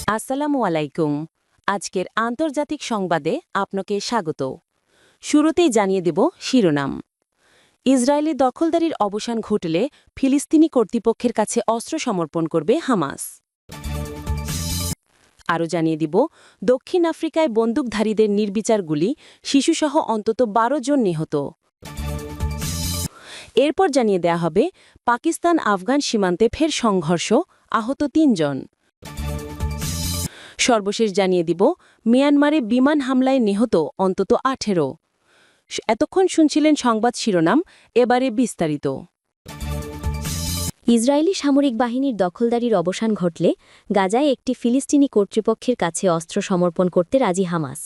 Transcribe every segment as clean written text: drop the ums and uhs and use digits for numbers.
আসসালামু আলাইকুম। আজকের আন্তর্জাতিক সংবাদে আপনাকে স্বাগত। শুরুতেই জানিয়ে দেব শিরোনাম। ইসরায়েলি দখলদারির অবসান ঘটলে ফিলিস্তিনি কর্তৃপক্ষের কাছে অস্ত্র সমর্পণ করবে হামাস। আরও জানিয়ে দিব দক্ষিণ আফ্রিকায় বন্দুকধারীদের নির্বিচার গুলি, শিশুসহ অন্তত ১২ জন নিহত। এরপর জানিয়ে দেয়া হবে পাকিস্তান আফগান সীমান্তে ফের সংঘর্ষ, আহত ৩ জন। সর্বশেষ জানিয়ে দিব মিয়ানমারে বিমান হামলায় নিহত অন্তত ১৮। এতক্ষণ শুনছিলেন সংবাদ শিরোনাম, এবারে বিস্তারিত। ইসরায়েলি সামরিক বাহিনীর দখলদারির অবসান ঘটলে গাজায় একটি ফিলিস্তিনি কর্তৃপক্ষের কাছে অস্ত্র সমর্পণ করতে রাজি হামাস।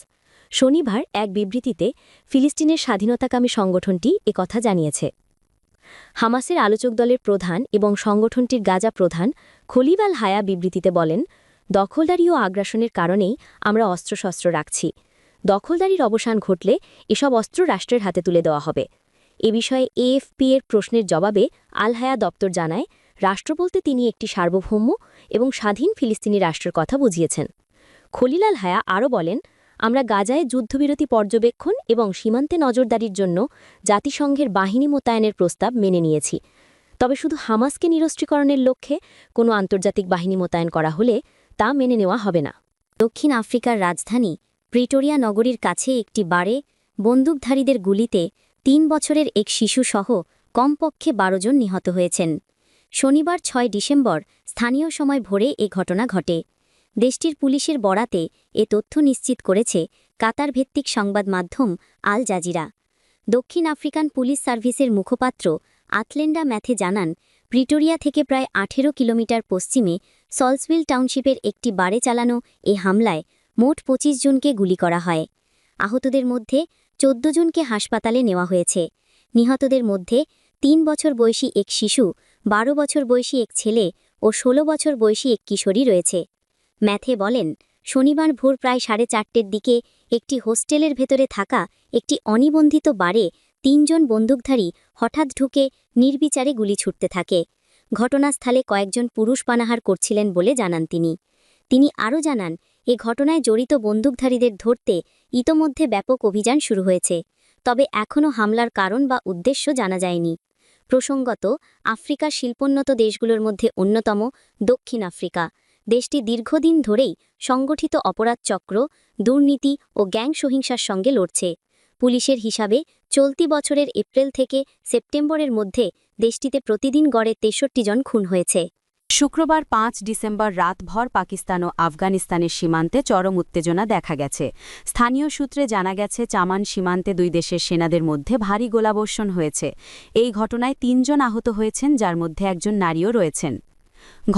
শনিবার এক বিবৃতিতে ফিলিস্তিনের স্বাধীনতাকামী সংগঠনটি একথা জানিয়েছে। হামাসের আলোচক দলের প্রধান এবং সংগঠনটির গাজা প্রধান খলিল আল হায়া বিবৃতিতে বলেন, দখলদারি ও আগ্রাসনের কারণেই আমরা অস্ত্রশস্ত্র রাখছি। দখলদারির অবসান ঘটলে এসব অস্ত্র রাষ্ট্রের হাতে তুলে দেওয়া হবে। এ বিষয়ে এএফপি এর প্রশ্নের জবাবে আল হায়া দপ্তর জানায়, রাষ্ট্র বলতে তিনি একটি সার্বভৌম এবং স্বাধীন ফিলিস্তিনি রাষ্ট্রের কথা বুঝিয়েছেন। খলিল আল হায়া আরও বলেন, আমরা গাজায় যুদ্ধবিরতি পর্যবেক্ষণ এবং সীমান্তে নজরদারির জন্য জাতিসংঘের বাহিনী মোতায়েনের প্রস্তাব মেনে নিয়েছি। তবে শুধু হামাসকে নিরস্ত্রীকরণের লক্ষ্যে কোনো আন্তর্জাতিক বাহিনী মোতায়েন করা হলে তা মেনে নেওয়া হবে না। দক্ষিণ আফ্রিকার রাজধানী প্রিটোরিয়া নগরীর কাছে একটি বারে বন্দুকধারীদের গুলিতে ৩ বছরের এক শিশুসহ কমপক্ষে ১২ জন নিহত হয়েছেন। শনিবার ৬ ডিসেম্বর স্থানীয় সময় ভোরে এ ঘটনা ঘটে। দেশটির পুলিশের বরাতে এ তথ্য নিশ্চিত করেছে কাতার ভিত্তিক সংবাদ মাধ্যম আল জাজিরা। দক্ষিণ আফ্রিকান পুলিশ সার্ভিসের মুখপাত্র আথলেন্ডা ম্যাথে জানান, প্রিটোরিয়া থেকে প্রায় ১৮ কিলোমিটার পশ্চিমে সলসভিল টাউনশিপের একটি বারে চালানো এ হামলায় মোট ২৫ জনকে গুলি করা হয়। আহতদের মধ্যে ১৪ জনকে হাসপাতালে নেওয়া হয়েছে। নিহতদের মধ্যে ৩ বছর বয়সী এক শিশু, ১২ বছর বয়সী এক ছেলে ও ১৬ বছর বয়সী এক কিশোরী রয়েছে। ম্যাথে বলেন, শনিবার ভোর প্রায় ৪:৩০ দিকে একটি হোস্টেলের ভেতরে থাকা একটি অনিবন্ধিত বারে ৩ জন বন্দুকধারী হঠাৎ ঢুকে নির্বিচারে গুলি ছুটতে থাকে। ঘটনাস্থলে কয়েকজন পুরুষ পানাহার করছিলেন বলে জানান তিনি। তিনি আরও জানান, এ ঘটনায় জড়িত বন্দুকধারীদের ধরতে ইতোমধ্যে ব্যাপক অভিযান শুরু হয়েছে। তবে এখনও হামলার কারণ বা উদ্দেশ্য জানা যায়নি। প্রসঙ্গত, আফ্রিকার শিল্পোন্নত দেশগুলোর মধ্যে অন্যতম দক্ষিণ আফ্রিকা। দেশটি দীর্ঘদিন ধরেই সংগঠিত অপরাধ চক্র, দুর্নীতি ও গ্যাং সহিংসার সঙ্গে লড়ছে। পুলিশের হিসাবে চলতি বছরের এপ্রিল থেকে সেপ্টেম্বরের মধ্যে দেশটিতে প্রতিদিন গড়ে ৬৩ জন খুন হয়েছে। শুক্রবার ৫ ডিসেম্বর রাতভর পাকিস্তান ও আফগানিস্তানের সীমান্তে চরম উত্তেজনা দেখা গেছে। স্থানীয় সূত্রে জানা গেছে, চামান সীমান্তে দুই দেশের সেনাদের মধ্যে ভারী গোলাবর্ষণ হয়েছে। এই ঘটনায় ৩ জন আহত হয়েছেন, যার মধ্যে একজন নারীও রয়েছেন।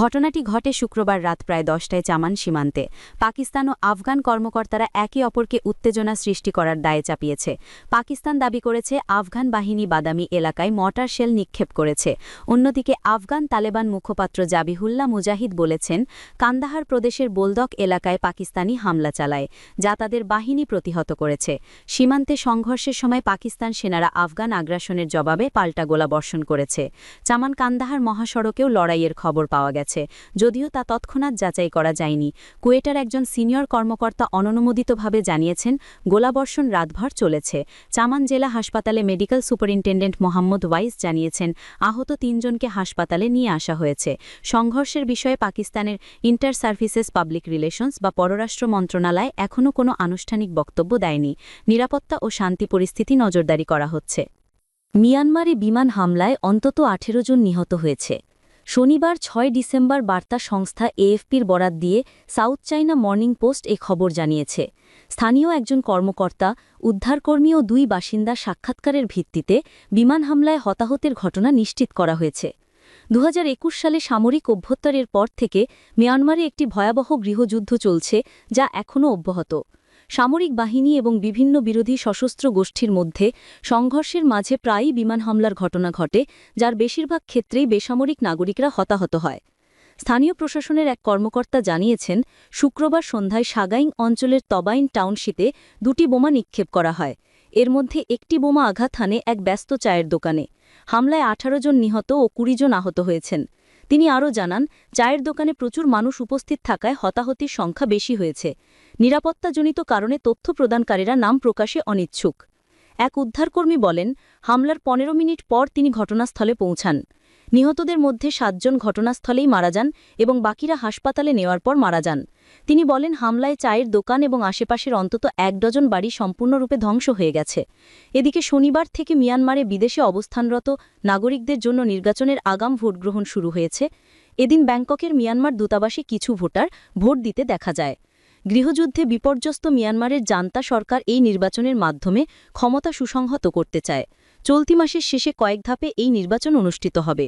ঘটনাটি ঘটে শুক্রবার রাত প্রায় ১০টায় চামান সীমান্তে। পাকিস্তান ও আফগান কর্মকর্তারা একে অপরকে উত্তেজনা সৃষ্টি করার দায়ে চাপিয়েছে। পাকিস্তান দাবি করেছে আফগান বাহিনী বাদামি এলাকায় মর্টার শেল নিক্ষেপ করেছে। অন্যদিকে আফগান তালেবান মুখপাত্র জাবিহুল্লাহ মুজাহিদ বলেছেন, কান্দাহার প্রদেশের বোলদক এলাকায় পাকিস্তানি হামলা চালায়, যা তাদের বাহিনী প্রতিহত করেছে। সীমান্তে সংঘর্ষের সময় পাকিস্তান সেনারা আফগান আগ্রাসনের জবাবে পাল্টা গোলাবর্ষণ করেছে। চামান কান্দাহার মহাসড়কেও লড়াইয়ের খবর পাওয়া গেছে, যদিও তা তৎক্ষণাৎ যাচাই করা যায়নি। কুয়েটার একজন সিনিয়র কর্মকর্তা অননুমোদিতভাবে জানিয়েছেন, গোলাবর্ষণ রাতভর চলেছে। চামান জেলা হাসপাতালে মেডিকেল সুপারিনটেন্ডেন্ট মোহাম্মদ ওয়াইস জানিয়েছেন, আহত ৩ জনকে হাসপাতালে নিয়ে আসা হয়েছে। সংঘর্ষের বিষয়ে পাকিস্তানের ইন্টার সার্ভিসেস পাবলিক রিলেশনস বা পররাষ্ট্র মন্ত্রণালয় এখনও কোনো আনুষ্ঠানিক বক্তব্য দেয়নি। নিরাপত্তা ও শান্তি পরিস্থিতি নজরদারি করা হচ্ছে। মিয়ানমারে বিমান হামলায় অন্তত ১৮ জন নিহত হয়েছে। শনিবার ৬ ডিসেম্বর বার্তা সংস্থা এএফপির বরাত দিয়ে সাউথ চাইনা মর্নিং পোস্ট এ খবর জানিয়েছে। স্থানীয় একজন কর্মকর্তা, উদ্ধারকর্মী ও ২ বাসিন্দার সাক্ষাৎকারের ভিত্তিতে বিমান হামলায় হতাহতের ঘটনা নিশ্চিত করা হয়েছে। ২০২১ সালে সামরিক অভ্যুত্থানের পর থেকে মিয়ানমারে একটি ভয়াবহ গৃহযুদ্ধ চলছে, যা এখনও অব্যাহত। সামরিক বাহিনী এবং বিভিন্ন বিরোধী সশস্ত্র গোষ্ঠীর মধ্যে সংঘর্ষের মাঝে প্রায়ই বিমান হামলার ঘটনা ঘটে, যার বেশিরভাগ ক্ষেত্রেই বেসামরিক নাগরিকরা হতাহত হয়। স্থানীয় প্রশাসনের এক কর্মকর্তা জানিয়েছেন, শুক্রবার সন্ধ্যায় সাগাইং অঞ্চলের তবাইন টাউনশিপে ২টি বোমা নিক্ষেপ করা হয়। এর মধ্যে একটি বোমা আঘাত হানে এক ব্যস্ত চায়ের দোকানে। হামলায় ১৮ জন নিহত ও ২০ জন আহত হয়েছেন। তিনি আরও জানান, চায়ের দোকানে প্রচুর মানুষ উপস্থিত থাকায় হতাহতির সংখ্যা বেশি হয়েছে। নিরাপত্তাজনিত কারণে তথ্য প্রদানকারীরা নাম প্রকাশে অনিচ্ছুক। এক উদ্ধারকর্মী বলেন, হামলার 15 মিনিট পর তিনি ঘটনাস্থলে পৌঁছান। নিহতদের মধ্যে 7 জন ঘটনাস্থলেই মারা যান এবং বাকিরা হাসপাতালে নেওয়ার পর মারা যান। তিনি বলেন, হামলায় চায়ের দোকান এবং আশেপাশের অন্তত 1 ডজন বাড়ি সম্পূর্ণরূপে ধ্বংস হয়ে গেছে। এদিকে শনিবার থেকে মিয়ানমারে বিদেশে অবস্থানরত নাগরিকদের জন্য নির্বাচনের আগাম ভোটগ্রহণ শুরু হয়েছে। এদিন ব্যাংককের মিয়ানমার দূতাবাসে কিছু ভোটার ভোট দিতে দেখা যায়। গৃহযুদ্ধে বিপর্যস্ত মিয়ানমারের জান্তা সরকার এই নির্বাচনের মাধ্যমে ক্ষমতা সুসংহত করতে চায়। চলতি মাসের শেষে কয়েক ধাপে এই নির্বাচন অনুষ্ঠিত হবে।